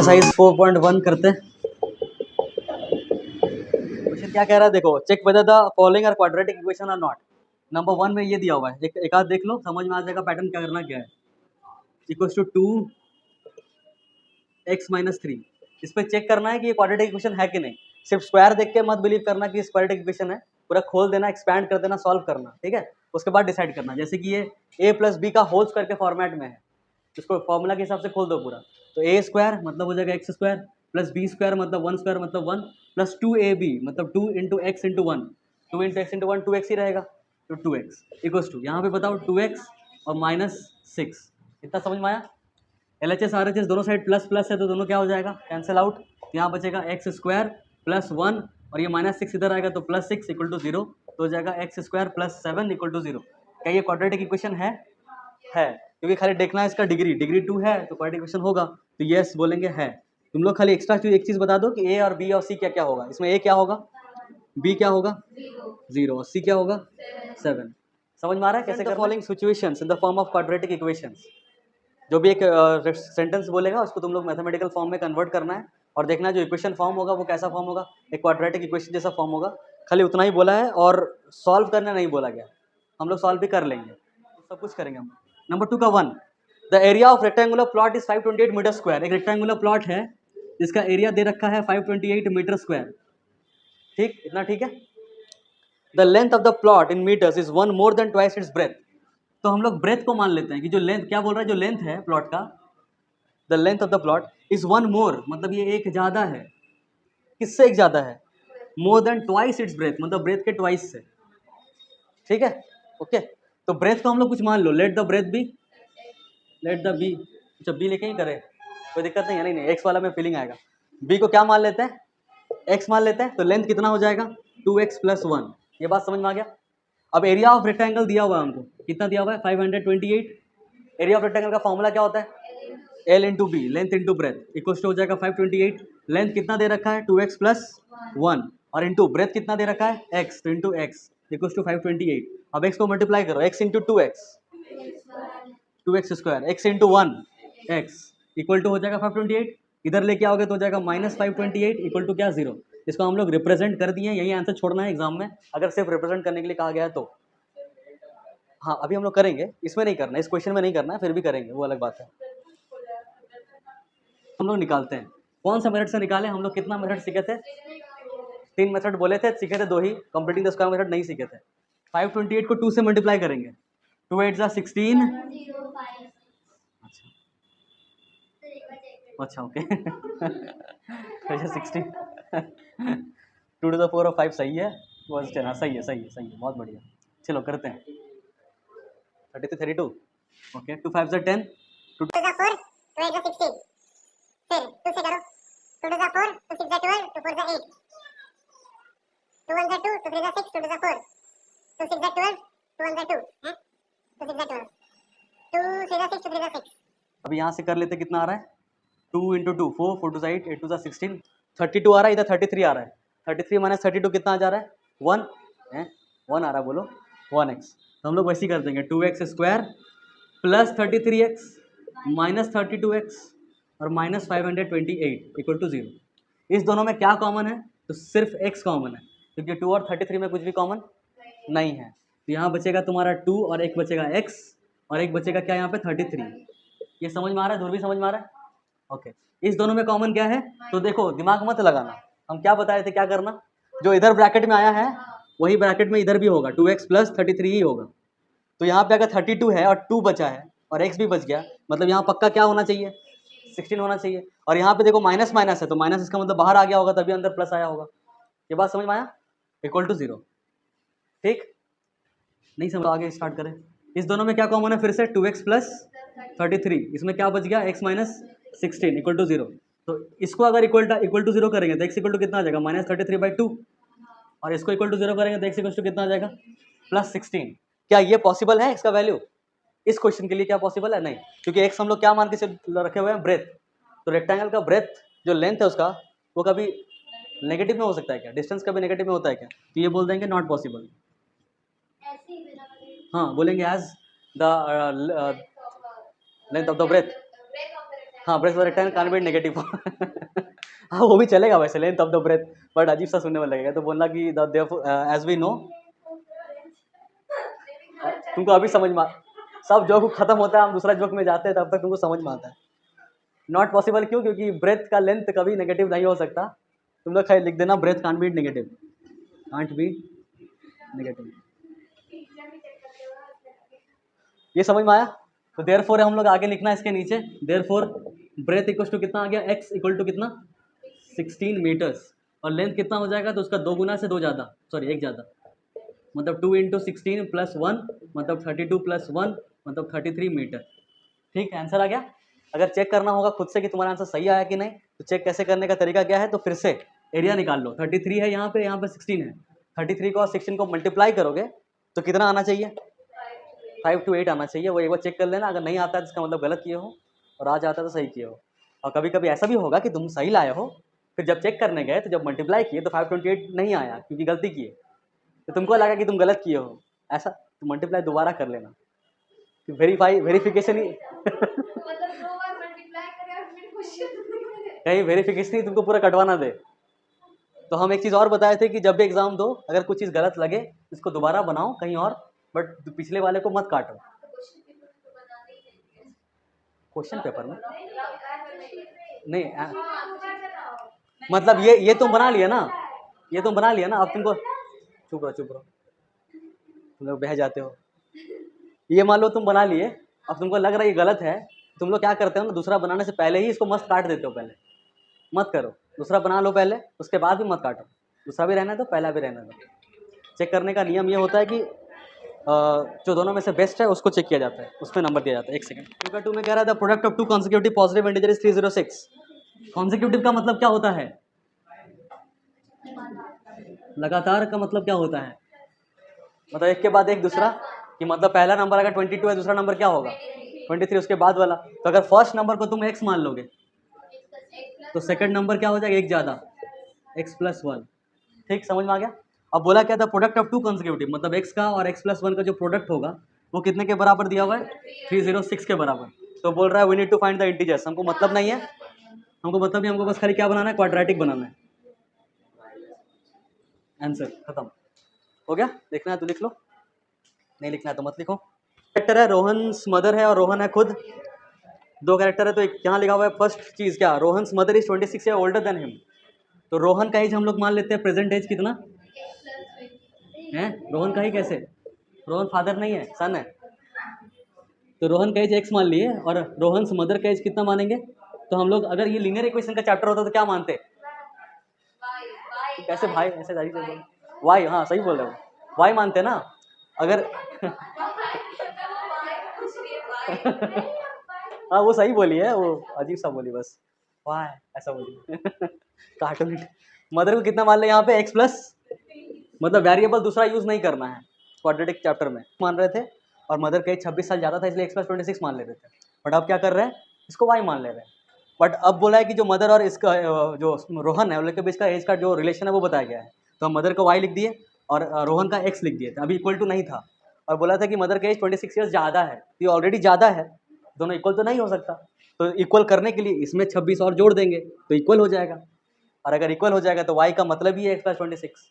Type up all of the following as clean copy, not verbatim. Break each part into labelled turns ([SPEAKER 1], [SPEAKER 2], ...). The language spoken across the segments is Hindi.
[SPEAKER 1] एक्सरसाइज 4.1 करते हैं। क्वेश्चन क्या कह रहा है, देखो, check whether the following are quadratic equation or not. Number 1 में ये दिया हुआ है, एक आध देख लो, समझ में आ जाएगा पैटर्न क्या करना क्या है। इक्वल्स टू 2x-3, इस पर चेक करना है कि ये क्वाड्रेटिक इक्वेशन है कि नहीं। सिर्फ स्क्वायर देख के मत बिलीव करना कि क्वाड्रेटिक इक्वेशन है, पूरा खोल देना, एक्सपैंड कर देना, सॉल्व करना, ठीक है। उसके बाद डिसाइड करना, जैसे कि ये a प्लस बी का होल स्क्वायर के फॉर्मेट में है, इसको फॉर्मूला के हिसाब से खोल दो पूरा। तो a स्क्वायर मतलब हो जाएगा X square, plus B square मतलब 1 स्क्वायर मतलब 1, प्लस 2ab मतलब 2 into X into 1, 2 into X into 1 2x ही रहेगा। तो 2x इक्वल्स टू, यहाँ पे बताओ 2x और -6, इतना समझ में आया। LHS RHS दोनों साइड प्लस प्लस है तो दोनों क्या हो जाएगा, कैंसिल आउट। यहाँ बचेगा एक्स स्क्वायर प्लस 1 और ये -6 इधर आएगा तो +6 इक्वल टू 0, तो हो जाएगा X square plus 7 equal to 0। क्या ये क्वाड्रेटिक इक्वेशन है? क्योंकि खाली देखना है इसका डिग्री 2 है तो क्वाड्रेटिक इक्वेशन होगा, तो यस बोलेंगे है। तुम लोग खाली एक्स्ट्रा एक चीज़ बता दो कि ए और बी और सी क्या क्या होगा। इसमें ए क्या होगा, बी क्या होगा 0 और सी क्या होगा 7। समझ में आ रहा है कैसे? Following situations in the form of quadratic equations. जो भी एक सेंटेंस बोलेगा उसको तुम लोग मैथमेटिकल फॉर्म में कन्वर्ट करना है और देखना है जो इक्वेशन फॉर्म होगा वो कैसा फॉर्म होगा, एक क्वाड्रेटिक इक्वेशन जैसा फॉर्म होगा। खाली उतना ही बोला है और सॉल्व करना नहीं बोला गया। हम लोग सॉल्व भी कर लेंगे, सब कुछ करेंगे हम। नंबर 2 का 1, the area of rectangular plot is 528 metre square. एक रेक्टेंगुलर प्लॉट है जिसका एरिया दे रखा है 528 मीटर स्क्वायर, ठीक, इतना ठीक है। The length of the plot in metres is 1 more than twice its breadth. तो हम लोग ब्रेथ को मान लेते हैं कि जो लेंथ, क्या बोल रहा है, जो लेंथ है प्लॉट का, the length of the plot is 1 मोर, मतलब ये एक ज़्यादा है। किससे एक ज़्यादा है? मोर देन ट्वाइस इट्स ब्रेथ, मतलब ब्रेथ के ट्वाइस से, ठीक है, ओके। तो ब्रेथ को हम लोग कुछ मान लो, let the breadth B, let the B, अच्छा बी लेके ही करें, कोई दिक्कत नहीं है। नहीं एक्स वाला में फीलिंग आएगा। बी को क्या मान लेते हैं, एक्स मान लेते हैं, तो लेंथ कितना हो जाएगा 2x प्लस 1। ये बात समझ में आ गया। अब एरिया ऑफ रेक्टेंगल दिया हुआ है हमको, कितना दिया हुआ है 528। एरिया ऑफ रेक्टेंगल का फॉर्मूला क्या होता है, L into B, length into breadth, equals to हो जाएगा 528। लेंथ कितना दे रखा है 2x प्लस 1 और इंटू ब्रेथ कितना दे रखा है x, तो इंटू एक्स इक्वल्स टू 528। अब x को मल्टीप्लाई करो, x into 2x, 2x square, x into 1 x equal to हो जाएगा 528। इधर लेके आओगे तो हो जाएगा -528 इक्वल टू क्या 0। इसको हम लोग रिप्रेजेंट कर दिए, यही आंसर छोड़ना है एग्जाम में अगर सिर्फ रिप्रेजेंट करने के लिए कहा गया है तो। हाँ अभी हम लोग करेंगे, इसमें नहीं करना, इस क्वेश्चन में नहीं करना है, फिर भी करेंगे, वो अलग बात है। हम लोग निकालते हैं, कौन सा मेथड से निकाले। हम लोग कितना मेथड सीखे थे, 3 मेथड बोले थे, सीखे थे 2 ही, कंप्लीटिंग द स्क्वायर मेथड नहीं सीखे थे। 528 को 2 से मल्टीप्लाई करेंगे, 2 8 16, अच्छा ओके 16 2 to the 4 और 5 सही है, बस 10, हाँ सही है, बहुत बढ़िया। चलो करते हैं 33 32, ओके 2 5 10, 2 to the 4, 2 8 16, फिर 2 से करो, 2 to the 4, 2 6 12, 2 4 8, 2 1 2, 2 3 6, 2 to the 4, 2 6 12, 2 1 2 है, 2 6 12, 2 3 6, 2 3 6। अभी यहाँ से कर लेते, कितना आ रहा है 2 इंटू 2 4, 4 2 8, 8 2 16, 32 आ रहा है, इधर 33 आ रहा है। 33 माइनस 32 कितना आ जा रहा है 1 है, 1 आ रहा है, बोलो 1x। तो हम लोग वैसे ही कर देंगे 2x square plus 33x minus 32x और माइनस 528 इक्वल टू 0। इस दोनों में क्या कॉमन है, तो सिर्फ x कॉमन है, क्योंकि 2 और 33 में कुछ भी कॉमन नहीं है। तो यहाँ बचेगा तुम्हारा 2 और एक बचेगा x और एक बचेगा क्या यहाँ पे 33। ये समझ में आ रहा है, दूर भी समझ में आ रहा है, ओके। इस दोनों में कॉमन क्या है, तो देखो दिमाग मत लगाना, हम क्या बताए थे क्या करना, जो इधर ब्रैकेट में आया है वही ब्रैकेट में इधर भी होगा, 2x प्लस 33 ही होगा। तो यहाँ पे अगर 32 है और 2 बचा है और x भी बच गया, मतलब यहाँ पक्का क्या होना चाहिए 16 होना चाहिए। और यहाँ पे देखो माइनस माइनस है तो माइनस इसका मतलब बाहर आ गया होगा, तभी अंदर प्लस आया होगा। ये बात समझ में आया, इक्वल टू 0, ठीक। नहीं समझ, आगे स्टार्ट करें। इस दोनों में क्या कॉमन है, फिर से 2x प्लस 33, इसमें क्या बच गया x माइनस 16 इक्वल टू 0। तो इसको अगर इक्वल टू 0 करेंगे तो x इक्वल टू कितना आ जाएगा -33/2, और इसको इक्वल टू 0 करेंगे तो x इक्वल टू कितना आ जाएगा +16। क्या ये पॉसिबल है इसका वैल्यू इस क्वेश्चन के लिए, क्या पॉसिबल है? नहीं, क्योंकि x हम लोग क्या मान के रखे हुए हैं, ब्रेथ। तो रेक्टेंगल का ब्रेथ जो लेंथ है उसका, वो कभी नेगेटिव में हो सकता है क्या, डिस्टेंस कभी नेगेटिव में होता है क्या? तो ये बोल देंगे नॉट पॉसिबल। हाँ बोलेंगे as the length of the breadth, हाँ, breadth return can't be negative. हाँ, वो भी चलेगा वैसे, length of the breadth, but अजीब सा सुनने में लगेगा। तो बोलना कि एज वी नो, तुमको अभी समझ में सब जोक खत्म होता है, हम दूसरा जोक में जाते हैं, तब तक तुमको समझ में आता है। नॉट पॉसिबल क्यों? क्योंकि ब्रेथ का लेंथ कभी नेगेटिव नहीं हो सकता। तुम लोग खाली लिख देना breadth can't be negative, can't be negative. ये समझ में आया? तो देयरफॉर हम लोग आगे लिखना है इसके नीचे, देयरफॉर ब्रेथ इक्वल टू कितना आ गया, x इक्वल टू कितना 16 मीटर्स, और लेंथ कितना हो जाएगा, तो उसका 2 गुना से 2 ज़्यादा, सॉरी 1 ज़्यादा, मतलब 2 × 16 + 1 मतलब 32 + 1 मतलब 33 मीटर। ठीक है, आंसर आ गया। अगर चेक करना होगा खुद से कि तुम्हारा आंसर सही आया कि नहीं, तो चेक कैसे करने का तरीका क्या है, तो फिर से एरिया निकाल लो। 33 है यहाँ पे 16 है, 33 को और 16 को मल्टीप्लाई करोगे तो कितना आना चाहिए, 5 to 8 आना चाहिए। वो एक बार चेक कर लेना, अगर नहीं आता है तो इसका मतलब गलत किए हो, और आ जाता है तो सही किए हो। और कभी कभी ऐसा भी होगा कि तुम सही लाए हो, फिर जब चेक करने गए तो जब मल्टीप्लाई किए तो 528 नहीं आया क्योंकि गलती किए, तो तुमको लगा कि तुम गलत किए हो। ऐसा तो मल्टीप्लाई दोबारा कर लेना, वेरिफिकेशन ही कहीं वेरिफिकेशन ही तुमको पूरा कटवाना दे। तो हम एक चीज़ और बताए थे कि जब भी एग्जाम दो, अगर कुछ चीज़ गलत लगे इसको दोबारा बनाओ कहीं और, बट पिछले वाले को मत काटो। क्वेश्चन पेपर में नहीं मतलब ये तुम बना लिया ना, ये तुम बना लिया ना, अब तुमको चुप रहो, तुम लोग बह जाते हो। ये मान लो तुम बना लिए, अब तुमको लग रहा है ये गलत है, तुम लोग क्या करते हो ना, दूसरा बनाने से पहले ही इसको मस्त काट देते हो। पहले मत करो, दूसरा बना लो पहले, उसके बाद भी मत काटो। दूसरा भी रहना दो, पहला भी रहना दो। चेक करने का नियम ये होता है कि जो दोनों में से बेस्ट है उसको चेक किया जाता है, उसमें नंबर दिया जाता है। एक सेकंड, फिगर 2 में कह रहा था product of 2 consecutive positive integer is 306। Consecutive का मतलब क्या होता है, लगातार का मतलब क्या होता है, मतलब एक के बाद एक दूसरा, कि मतलब पहला नंबर अगर 22 है, दूसरा नंबर क्या होगा 23, उसके बाद वाला। तो अगर फर्स्ट नंबर को तुम x मान लोगे तो सेकंड नंबर क्या हो जाएगा, एक ज़्यादा, x + 1। ठीक, समझ में आ गया। अब बोला क्या था, प्रोडक्ट ऑफ 2 कंसेक्यूटिव, मतलब x का और x + 1 का जो प्रोडक्ट होगा वो कितने के बराबर दिया हुआ है, 306 के बराबर। तो बोल रहा है we need to find the integers. हमको मतलब नहीं है, हमको मतलब नहीं, हमको बस खाली क्या बनाना है, क्वाड्रेटिक बनाना है। आंसर खत्म हो गया। देखना है तो लिख लो, नहीं लिखना है तो मत लिखो। कैरेक्टर है रोहन मदर है और रोहन है खुद, 2 कैरेक्टर है। तो एक यहाँ लिखा हुआ है फर्स्ट चीज़ क्या, Rohan mother is 26 year older than him. तो रोहन का एज हम लोग मान लेते हैं प्रेजेंट एज कितना है, रोहन का ही कैसे, रोहन फादर नहीं है, सन है। तो रोहन का एज x मान लिए और रोहन मदर का एज कितना मानेंगे। तो हम लोग अगर ये लीनियर इक्वेशन का चैप्टर होता तो क्या मानते, तो कैसे भाई ऐसे जारी से बोल, वाई, हाँ सही बोल रहे हो, वाई मानते ना अगर हाँ वो सही बोली है, वो अजीब सा बोली बस, वाई ऐसा बोली कार्टून। मदर को कितना मान ले यहाँ पे, x प्लस, मतलब वेरिएबल दूसरा यूज नहीं करना है। क्वाड्रेटिक चैप्टर में मान रहे थे और मदर का एज 26 साल ज़्यादा था इसलिए x + 26 मान ले रहे थे, बट अब क्या कर रहे हैं, इसको y मान ले रहे हैं। बट अब बोला है कि जो मदर और इसका जो रोहन है उन लोग के बीच का एज का जो रिलेशन है वो बताया गया है। तो हम मदर को y लिख दिए और रोहन का x लिख दिए थे, अभी इक्वल टू नहीं था, और बोला था कि मदर का एज 26 ईयर्स ज़्यादा है, ये ऑलरेडी ज़्यादा है, दोनों इक्वल तो नहीं हो सकता। तो इक्वल करने के लिए इसमें 26 और जोड़ देंगे तो इक्वल हो जाएगा, और अगर इक्वल हो जाएगा तो y का मतलब ही है x + 26।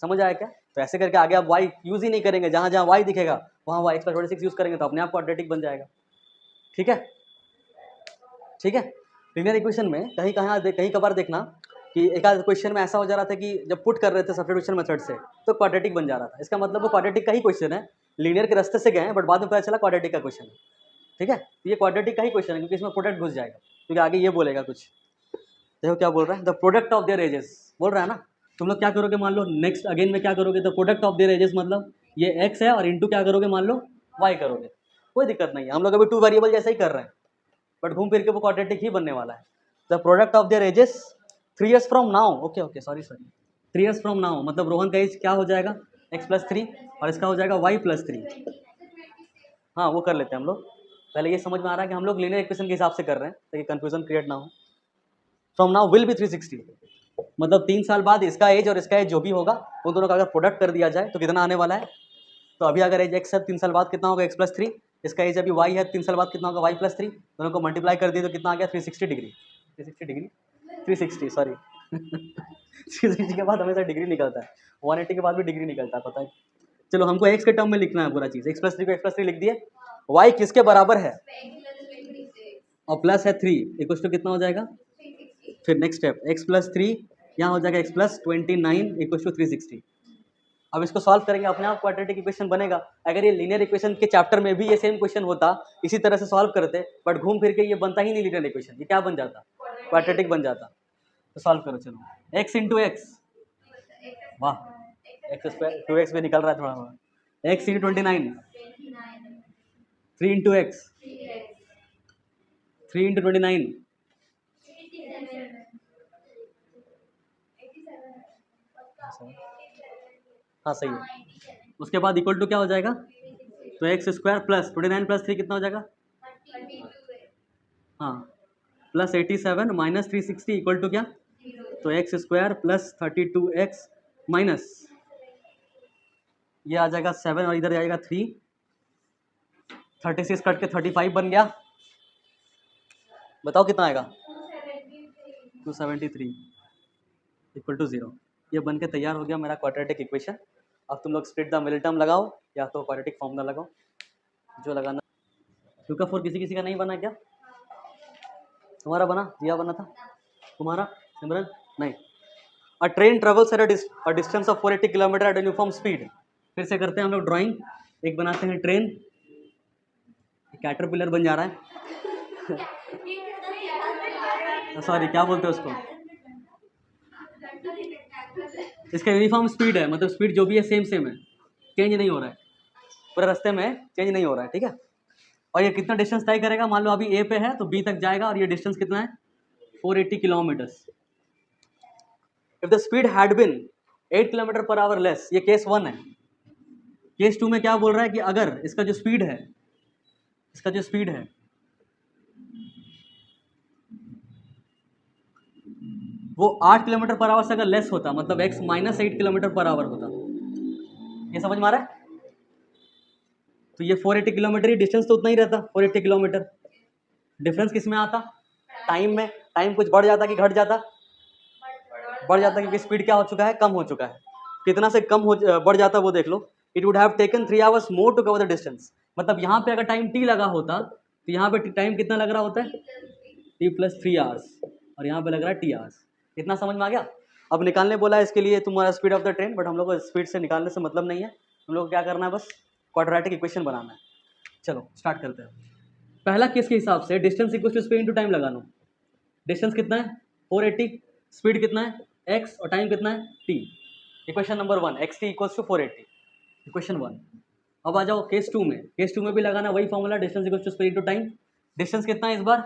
[SPEAKER 1] समझ आया क्या? तो ऐसे करके आगे आप y यूज ही नहीं करेंगे, जहाँ जहाँ y दिखेगा वहाँ y x + 26 यूज करेंगे तो अपने आप क्वाड्रेटिक बन जाएगा। ठीक है, ठीक है। लीनियर इक्वेशन में कहीं कभार देखना कि एक आध क्वेश्चन में ऐसा हो जा रहा था कि जब पुट कर रहे थे सब्स्टिट्यूशन मेथड से तो क्वाड्रेटिक बन जा रहा था, इसका मतलब वो क्वाड्रेटिक का ही क्वेश्चन है, लीनियर के रास्ते से गए हैं बट बाद में पता चला क्वाड्रेटिक का क्वेश्चन है। ठीक है, तो ये क्वाड्रेटिक का ही क्वेश्चन है क्योंकि इसमें प्रोडक्ट घुस जाएगा, क्योंकि आगे ये बोलेगा कुछ। देखो क्या बोल रहा है, the product of their edges बोल रहा है ना। तुम लोग क्या करोगे, मान लो नेक्स्ट अगेन में क्या करोगे, the product of their edges मतलब ये x है और इंटू क्या करोगे, मान लो y करोगे, कोई दिक्कत नहीं है। हम लोग अभी 2 वेरिएबल जैसा ही कर रहे हैं बट घूम फिर के वो क्वाड्रेटिक ही बनने वाला है। The product of their edges 3 years from now, okay sorry 3 years from now मतलब रोहन का एज क्या हो जाएगा x + 3 और इसका हो जाएगा y + 3। हाँ वो कर लेते हैं हम लोग, पहले ये समझ में आ रहा है कि हम लोग लीनियर इक्वेशन के हिसाब से कर रहे हैं ताकि कंफ्यूजन क्रिएट ना हो। फ्रॉम नाउ विल बी 360 मतलब 3 साल बाद इसका एज और इसका एज जो भी होगा वो दोनों का अगर प्रोडक्ट कर दिया जाए तो कितना आने वाला है। तो अभी अगर एज x है 3 साल बाद कितना होगा, x + 3 इसका एज अभी वाई है, 3 साल बाद कितना होगा वाई प्लस 3, दोनों को मल्टीप्लाई कर दिए तो कितना आ गया 360 डिग्री, 360 डिग्री 360 सॉरी 360 के बाद हमेशा डिग्री निकलता है, 180 के बाद भी डिग्री निकलता है, पता है। चलो हमको एक्स के टर्म में लिखना है पूरा चीज़, एक्स प्लस 3 को एक्स प्लस 3 लिख दिए, वाई किसके बराबर है और प्लस है 3 इक्वल टू कितना हो जाएगा, फिर नेक्स्ट स्टेप एक्स प्लस 3 यहाँ हो जाएगा एक्स प्लस 29 इक्वल टू 360। अब इसको सॉल्व करेंगे अपने आप क्वाड्रेटिक इक्वेशन बनेगा। अगर ये लीनियर इक्वेशन के चैप्टर में भी ये सेम क्वेश्चन होता, इसी तरह से सॉल्व करते, बट घूम फिर के ये बनता ही नहीं लीनियर इक्वेशन, ये क्या बन जाता, क्वाड्रेटिक बन जाता। तो सॉल्व करो चलो, एक्स इंटू एक्स, वाह एक्स स्क्वायर 2x में निकल रहा है थोड़ा थोड़ा, x into 29, 3 into x, 3 into 29, हाँ सही है। उसके बाद इक्वल टू क्या हो जाएगा, तो एक्स स्क्वायर प्लस 29 प्लस 3 कितना हो जाएगा, हाँ प्लस 87 माइनस 360 इक्वल टू क्या, तो x square plus 32x minus ये आ जाएगा 7 और इधर आएगा 3, 36 कट के 35 बन गया, बताओ कितना आएगा 273 इक्वल टू 0। ये बन के तैयार हो गया मेरा क्वाड्रेटिक इक्वेशन। अब तुम लोग स्प्लिट द मिडिल टर्म लगाओ या तो क्वाड्रेटिक फॉर्मूला लगाओ, जो लगाना। 2 का 4 किसी का नहीं बना क्या, तुम्हारा बना, दिया बना था तुम्हारा, सिमरन नहीं। अ train travels at a distance of 480 kilometre eight uniform speed. फिर से करते हैं हम लोग ड्राइंग, एक बनाते हैं ट्रेन, कैटरपिलर बन जा रहा है सॉरी क्या बोलते हैं उसको, इसका यूनिफॉर्म स्पीड है, मतलब स्पीड जो भी है सेम सेम है, चेंज नहीं हो रहा है, पूरे रास्ते में चेंज नहीं हो रहा है, ठीक है। और ये कितना डिस्टेंस तय करेगा, मान लो अभी ए पे है तो बी तक जाएगा और ये डिस्टेंस कितना है 480 kilometres. If the speed had been 8 kilometre per hour less, ये केस 1 है। केस 2 में क्या बोल रहा है कि अगर इसका जो स्पीड है, इसका जो स्पीड है वो 8 किलोमीटर पर आवर से अगर लेस होता, मतलब x minus 8 kilometre per hour होता, ये समझ में आ रहा है। तो ये 480 किलोमीटर ही डिस्टेंस तो उतना ही रहता, 480 किलोमीटर। डिफरेंस किस में आता, टाइम में। टाइम कुछ बढ़ जाता कि घट जाता, बढ़ जाता क्योंकि स्पीड क्या हो चुका है, कम हो चुका है। कितना से कम हो बढ़ जाता वो देख लो, it would have taken 3 hours more to cover the distance. मतलब यहाँ पे अगर टाइम t लगा होता तो यहाँ पे टाइम कितना लग रहा होता है, t प्लस 3 आवर्स, और यहाँ पे लग रहा है t आवर्स। इतना समझ में आ गया। अब निकालने बोला है इसके लिए तुम्हारा speed of the train, but हम लोग को स्पीड से निकालने से मतलब नहीं है, हम लोग को क्या करना है, बस क्वाड्रेटिक इक्वेशन बनाना है। चलो स्टार्ट करते हैं। पहला केस के हिसाब से distance equal to speed into time लगाना। डिस्टेंस कितना है 480, स्पीड कितना है x और टाइम कितना है t। Equation number 1 xt equals to 480, equation 1। अब आ जाओ केस 2 में। केस 2 में भी लगाना वही formula, distance equals to speed into time. Distance कितना है इस बार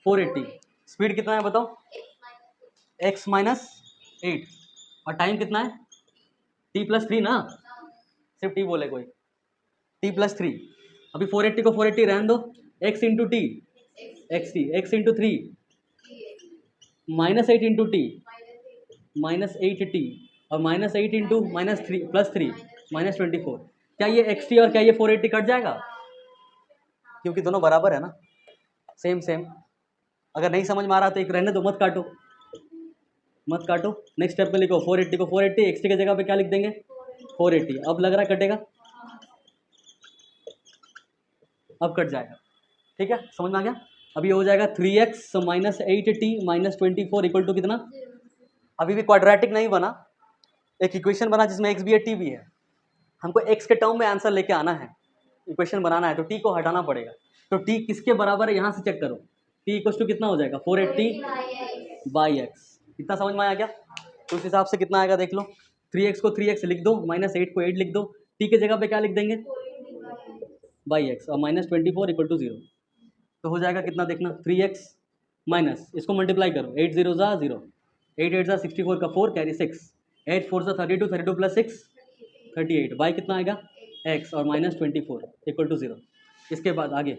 [SPEAKER 1] 480, स्पीड कितना है बताओ x माइनस 8 और टाइम कितना है t प्लस 3 ना, सिर्फ t बोले कोई, t प्लस 3। अभी 480 को 480 रहने दो, x into T xt, x into 3 minus 8 into T minus 8t और minus 8 into minus 3 plus 3 minus 24। क्या ये xt और क्या ये 480 कट जाएगा, क्योंकि दोनों बराबर है ना, सेम सेम। अगर नहीं समझ में आ रहा तो एक रहने दो, मत काटो मत काटो। नेक्स्ट स्टेप में लिखो 480 को 480, xt की जगह पे क्या लिख देंगे 480। अब लग रहा है कटेगा, अब कट जाएगा, ठीक है समझ में आ गया। अभी हो जाएगा 3x minus 8t minus 24 equal to कितना। अभी भी क्वाड्रेटिक नहीं बना, एक इक्वेशन बना जिसमें x भी है t भी है। हमको x के टर्म में आंसर लेके आना है, इक्वेशन बनाना है, तो t को हटाना पड़ेगा। तो t किसके बराबर है यहाँ से चेक करो, t इक्वल टू कितना हो जाएगा 480 बाई x। इतना समझ में आया क्या। तो उस हिसाब से कितना आएगा देख लो, 3x को 3x लिख दो, माइनस 8 को 8 लिख दो, t की जगह पे क्या लिख देंगे बाई x और माइनस 24 इक्वल टू 0। तो हो जाएगा कितना देखना 3x माइनस, इसको मल्टीप्लाई करो, 8 0 ज़ा 0, 8 8 ज़ा 64 का 4 कैरी 6, 8 4 ज़ा 32, 32 प्लस 6 38, बाई कितना आएगा x और माइनस 24 इक्वल टू 0। इसके बाद आगे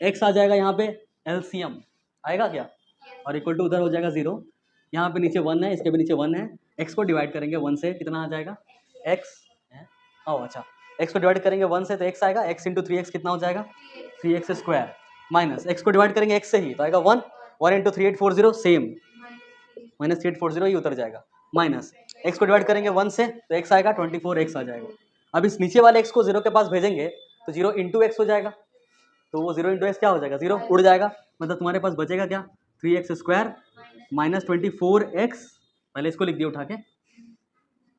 [SPEAKER 1] x आ जाएगा यहाँ पे LCM आएगा क्या, और इक्वल टू उधर हो जाएगा 0। यहाँ पे नीचे 1 है, इसके भी नीचे 1 है, x को डिवाइड करेंगे 1 से, कितना आ जाएगा x है। अच्छा एक्स को डिवाइड करेंगे 1 से तो एक्स आएगा, एक्स इंटू 3x कितना हो जाएगा 3x स्क्वायर, माइनस एक्स को डिवाइड करेंगे x से ही तो आएगा 1, 1 इंटू 3840 सेम माइनस 3840 ही उतर जाएगा, माइनस एक्स को डिवाइड करेंगे 1 से तो x आएगा 24x आ जाएगा। अब इस नीचे वाले x को 0 के पास भेजेंगे तो 0 इंटू एक्स हो जाएगा, तो वो 0 इंटू एक्स क्या हो जाएगा 0 उड़ जाएगा, मतलब तुम्हारे पास बचेगा क्या 3x स्क्वायर माइनस 24x, पहले इसको लिख दिया उठा के,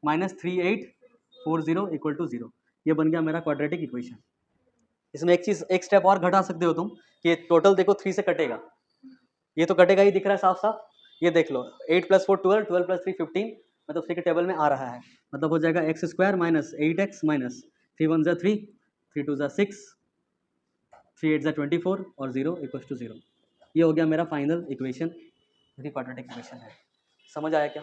[SPEAKER 1] माइनस 3840 इक्वल टू 0। ये बन गया मेरा क्वाड्रेटिक इक्वेशन। इसमें एक चीज़ एक स्टेप और घटा सकते हो तुम कि टोटल देखो 3 से कटेगा, ये तो कटेगा ही दिख रहा है साफ साफ, ये देख लो 8 + 4 12, 12 + 3 15, मतलब 3 के टेबल में आ रहा है, मतलब हो जाएगा X square minus 8x minus 3 × 1 = 3, 3 × 2 = 6, 3 × 8 = 24 और 0 = 0। ये हो गया मेरा फाइनल इक्वेशन, जो कि क्वाड्रेटिक इक्वेशन है। समझ आया क्या?